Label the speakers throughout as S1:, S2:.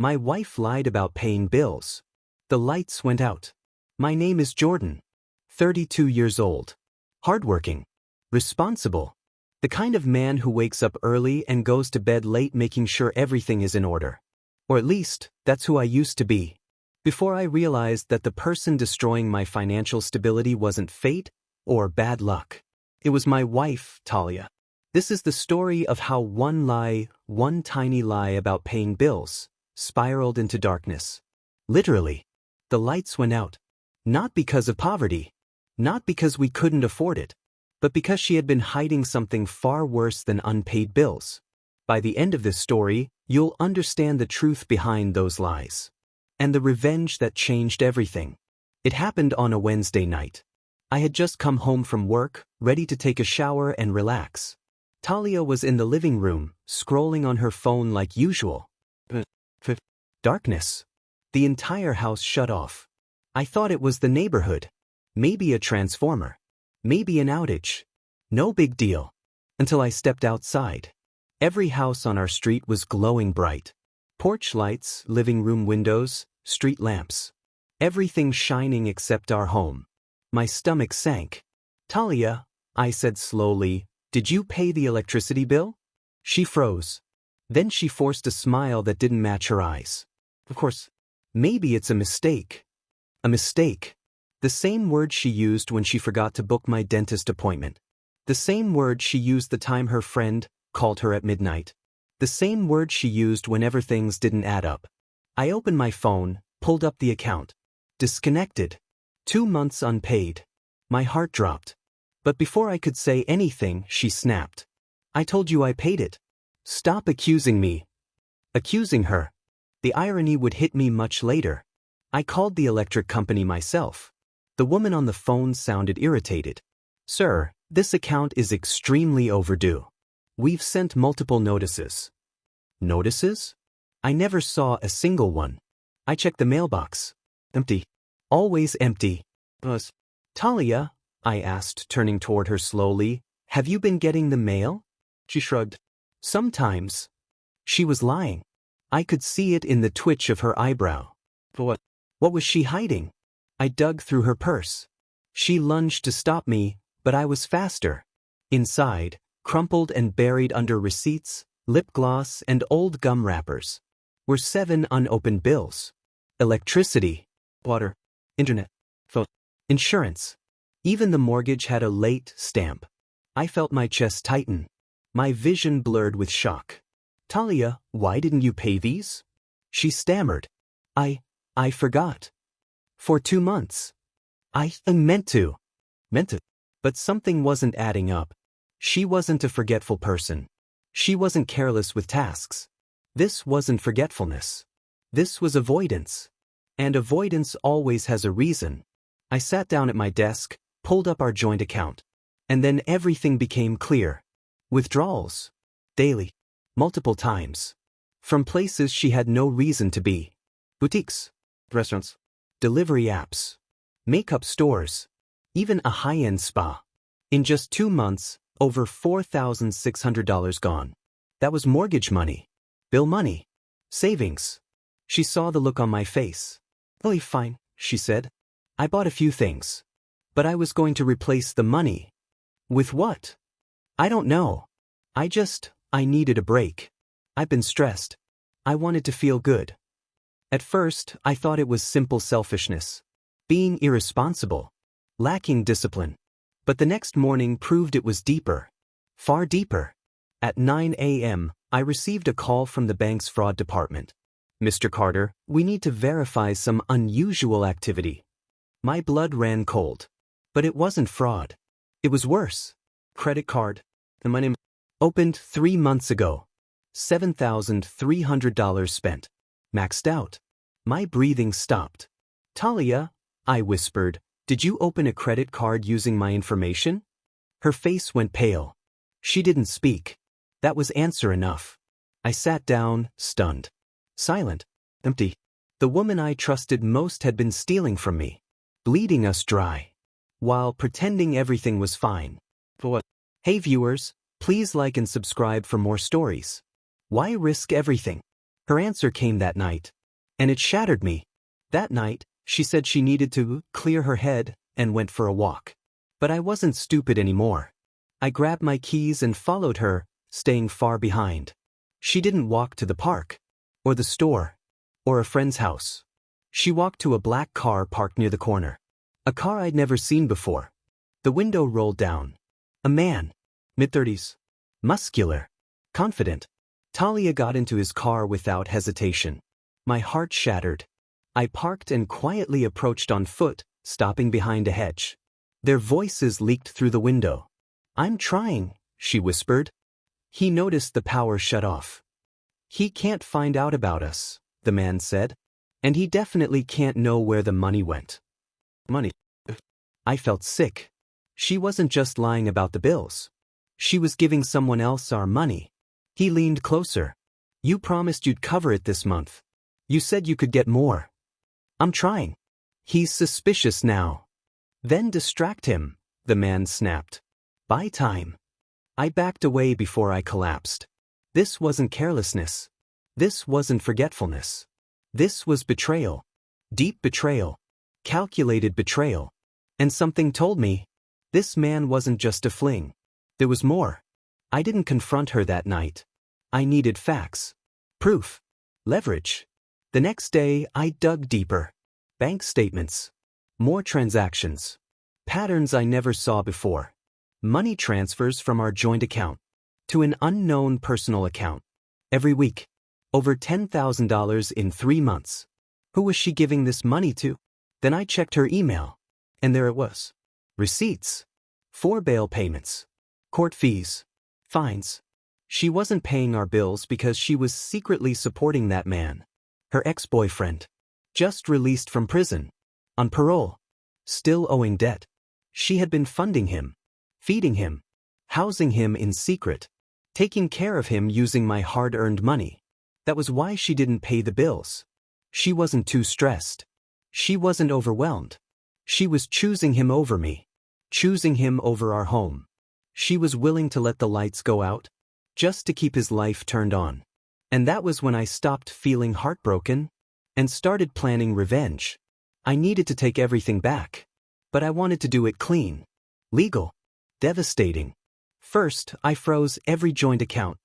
S1: My wife lied about paying bills. The lights went out. My name is Jordan. 32 years old. Hardworking. Responsible. The kind of man who wakes up early and goes to bed late making sure everything is in order. Or at least, that's who I used to be. Before I realized that the person destroying my financial stability wasn't fate or bad luck. It was my wife, Talia. This is the story of how one lie, one tiny lie about paying bills, spiraled into darkness. Literally. The lights went out. Not because of poverty. Not because we couldn't afford it. But because she had been hiding something far worse than unpaid bills. By the end of this story, you'll understand the truth behind those lies. And the revenge that changed everything. It happened on a Wednesday night. I had just come home from work, ready to take a shower and relax. Talia was in the living room, scrolling on her phone like usual. Darkness. The entire house shut off. I thought it was the neighborhood. Maybe a transformer. Maybe an outage. No big deal. Until I stepped outside. Every house on our street was glowing bright. Porch lights, living room windows, street lamps. Everything shining except our home. My stomach sank. Talia, I said slowly, did you pay the electricity bill? She froze. Then she forced a smile that didn't match her eyes. Of course. Maybe it's a mistake. A mistake. The same word she used when she forgot to book my dentist appointment. The same word she used the time her friend called her at midnight. The same word she used whenever things didn't add up. I opened my phone, pulled up the account. Disconnected. 2 months unpaid. My heart dropped. But before I could say anything, she snapped. I told you I paid it. Stop accusing me. Accusing her. The irony would hit me much later. I called the electric company myself. The woman on the phone sounded irritated. Sir, this account is extremely overdue. We've sent multiple notices. Notices? I never saw a single one. I checked the mailbox. Empty. Always empty. Talia, I asked, turning toward her slowly, have you been getting the mail? She shrugged. Sometimes. She was lying. I could see it in the twitch of her eyebrow. What was she hiding? I dug through her purse. She lunged to stop me, but I was faster. Inside, crumpled and buried under receipts, lip gloss, and old gum wrappers, were 7 unopened bills. Electricity, water, internet, phone, insurance. Even the mortgage had a late stamp. I felt my chest tighten. My vision blurred with shock. Talia, why didn't you pay these? She stammered. I forgot. For 2 months. I meant to. But something wasn't adding up. She wasn't a forgetful person. She wasn't careless with tasks. This wasn't forgetfulness. This was avoidance. And avoidance always has a reason. I sat down at my desk, pulled up our joint account. And then everything became clear. Withdrawals. Daily. Multiple times. From places she had no reason to be. Boutiques. Restaurants. Delivery apps. Makeup stores. Even a high-end spa. In just 2 months, over $4,600 gone. That was mortgage money. Bill money. Savings. She saw the look on my face. Oh, fine, she said. I bought a few things. But I was going to replace the money. With what? I don't know. I needed a break. I've been stressed. I wanted to feel good. At first, I thought it was simple selfishness. Being irresponsible. Lacking discipline. But the next morning proved it was deeper. Far deeper. At 9 a.m., I received a call from the bank's fraud department. Mr. Carter, we need to verify some unusual activity. My blood ran cold. But it wasn't fraud. It was worse. Credit card. The money opened 3 months ago. $7,300 spent. Maxed out. My breathing stopped. Talia, I whispered, did you open a credit card using my information? Her face went pale. She didn't speak. That was answer enough. I sat down, stunned. Silent. Empty. The woman I trusted most had been stealing from me. Bleeding us dry. While pretending everything was fine. For what? Hey viewers, please like and subscribe for more stories. Why risk everything? Her answer came that night. And it shattered me. That night, she said she needed to clear her head and went for a walk. But I wasn't stupid anymore. I grabbed my keys and followed her, staying far behind. She didn't walk to the park, or the store, or a friend's house. She walked to a black car parked near the corner. A car I'd never seen before. The window rolled down. A man, mid-30s, muscular, confident. Talia got into his car without hesitation. My heart shattered. I parked and quietly approached on foot, stopping behind a hedge. Their voices leaked through the window. "I'm trying," she whispered. He noticed the power shut off. "He can't find out about us," the man said. "And he definitely can't know where the money went." Money. I felt sick. She wasn't just lying about the bills. She was giving someone else our money. He leaned closer. "You promised you'd cover it this month. You said you could get more." "I'm trying." "He's suspicious now." "Then distract him," the man snapped. "Buy time." I backed away before I collapsed. This wasn't carelessness. This wasn't forgetfulness. This was betrayal. Deep betrayal. Calculated betrayal. And something told me, this man wasn't just a fling. There was more. I didn't confront her that night. I needed facts. Proof. Leverage. The next day, I dug deeper. Bank statements. More transactions. Patterns I never saw before. Money transfers from our joint account to an unknown personal account. Every week. Over $10,000 in 3 months. Who was she giving this money to? Then I checked her email. And there it was. Receipts. 4 bail payments. Court fees. Fines. She wasn't paying our bills because she was secretly supporting that man. Her ex-boyfriend. Just released from prison. On parole. Still owing debt. She had been funding him. Feeding him. Housing him in secret. Taking care of him using my hard-earned money. That was why she didn't pay the bills. She wasn't too stressed. She wasn't overwhelmed. She was choosing him over me. Choosing him over our home. She was willing to let the lights go out, just to keep his life turned on. And that was when I stopped feeling heartbroken and started planning revenge. I needed to take everything back. But I wanted to do it clean. Legal. Devastating. First, I froze every joint account.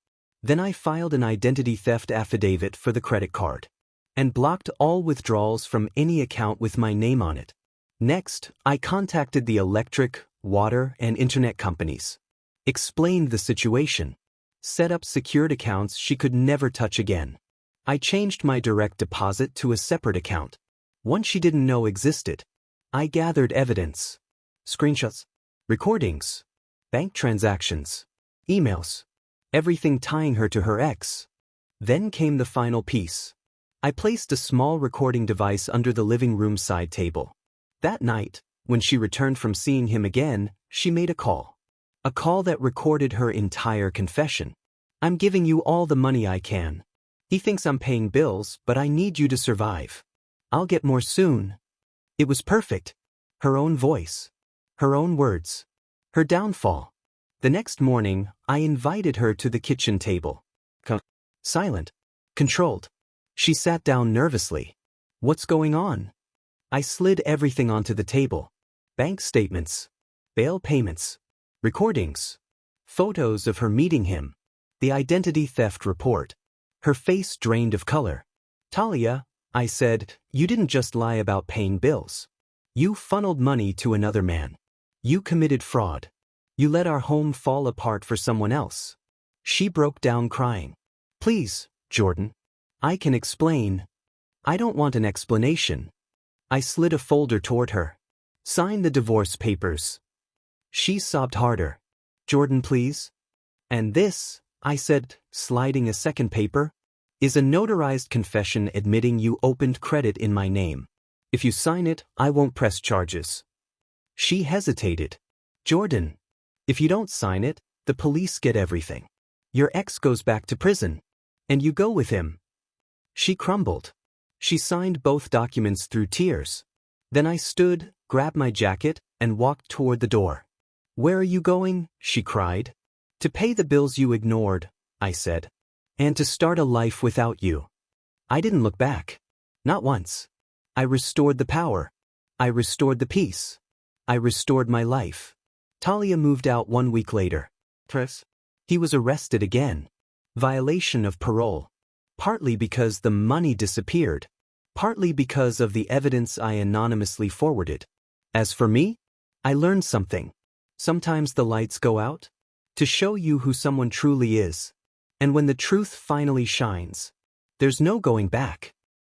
S1: Then I filed an identity theft affidavit for the credit card. And blocked all withdrawals from any account with my name on it. Next, I contacted the electric, water, and internet companies. Explained the situation. Set up secured accounts she could never touch again. I changed my direct deposit to a separate account. One she didn't know existed. I gathered evidence. Screenshots. Recordings. Bank transactions. Emails. Everything tying her to her ex. Then came the final piece. I placed a small recording device under the living room side table. That night, when she returned from seeing him again, she made a call. A call that recorded her entire confession. "I'm giving you all the money I can. He thinks I'm paying bills, but I need you to survive. I'll get more soon." It was perfect. Her own voice. Her own words. Her downfall. The next morning, I invited her to the kitchen table. Silent. Controlled. She sat down nervously. "What's going on?" I slid everything onto the table. Bank statements. Bail payments. Recordings. Photos of her meeting him. The identity theft report. Her face drained of color. "Talia," I said, "you didn't just lie about paying bills. You funneled money to another man. You committed fraud. You let our home fall apart for someone else." She broke down crying. "Please, Jordan. I can explain." "I don't want an explanation." I slid a folder toward her. "Sign the divorce papers." She sobbed harder. "Jordan, please." "And this," I said, sliding a second paper, "is a notarized confession admitting you opened credit in my name. If you sign it, I won't press charges." She hesitated. "Jordan, if you don't sign it, the police get everything. Your ex goes back to prison. And you go with him." She crumbled. She signed both documents through tears. Then I stood, grabbed my jacket, and walked toward the door. "Where are you going?" she cried. "To pay the bills you ignored," I said. "And to start a life without you." I didn't look back. Not once. I restored the power. I restored the peace. I restored my life. Talia moved out 1 week later. Chris? He was arrested again. Violation of parole. Partly because the money disappeared. Partly because of the evidence I anonymously forwarded. As for me, I learned something. Sometimes the lights go out to show you who someone truly is. And when the truth finally shines, there's no going back.